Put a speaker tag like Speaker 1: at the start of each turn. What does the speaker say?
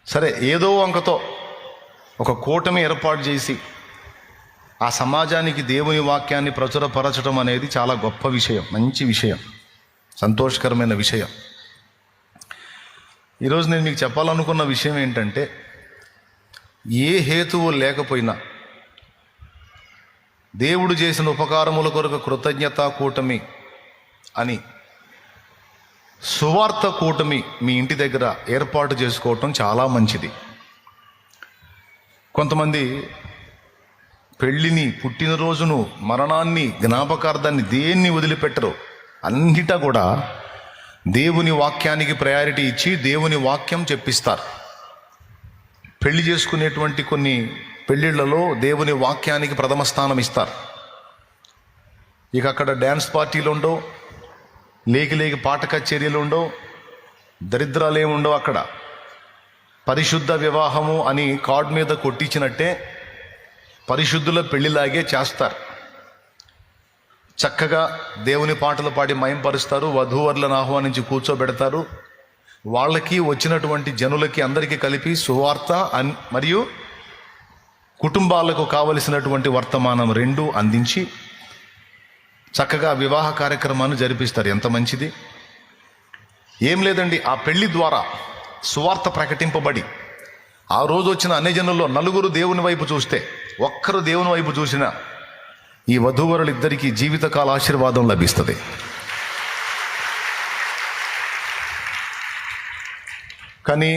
Speaker 1: సరే, ఏదో వంకతో ఒక కూటమి ఏర్పాటు చేసి ఆ సమాజానికి దేవుని వాక్యాన్ని ప్రచురపరచడం అనేది చాలా గొప్ప విషయం, మంచి విషయం, సంతోషకరమైన విషయం. ఈరోజు నేను మీకు చెప్పాలనుకున్న విషయం ఏంటంటే, ఏ హేతువు లేకపోయినా దేవుడు చేసిన ఉపకారముల కొరకు కృతజ్ఞతా కూటమి అని సువార్త కూటమి మీ ఇంటి దగ్గర ఏర్పాటు చేసుకోవటం చాలా మంచిది. కొంతమంది పెళ్ళిని, పుట్టినరోజును, మరణాన్ని, జ్ఞాపకార్థాన్ని దేన్ని వదిలిపెట్టరు. అన్నిటా కూడా దేవుని వాక్యానికి ప్రయారిటీ ఇచ్చి దేవుని వాక్యం చెప్పిస్తారు. పెళ్లి చేసుకునేటువంటి కొన్ని పెళ్ళిళ్ళలో దేవుని వాక్యానికి ప్రథమ స్థానం ఇస్తారు. ఇక అక్కడ డ్యాన్స్ పార్టీలు ఉండవు, లేకి పాట కచేరీలు ఉండవు, దరిద్రాలు ఏముండవు. అక్కడ పరిశుద్ధ వివాహము అని కార్డు మీద కొట్టించినట్టే పరిశుద్ధుల పెళ్లిలాగే చేస్తారు. చక్కగా దేవుని పాటలు పాడి మయంపరుస్తారు, వధూవరులను ఆహ్వానించి కూర్చోబెడతారు. వాళ్ళకి, వచ్చినటువంటి జనులకి అందరికీ కలిపి సువార్త మరియు కుటుంబాలకు కావలసినటువంటి వర్తమానం రెండూ అందించి చక్కగా వివాహ కార్యక్రమాన్ని జరిపిస్తారు. ఎంత మంచిది! ఏం లేదండి, ఆ పెళ్లి ద్వారా సువార్త ప్రకటింపబడి ఆ రోజు వచ్చిన అన్యజనుల్లో నలుగురు దేవుని వైపు చూస్తే, ఒక్కరు దేవుని వైపు చూసినా ఈ వధూవరులిద్దరికీ జీవితకాల ఆశీర్వాదం లభిస్తుంది. కానీ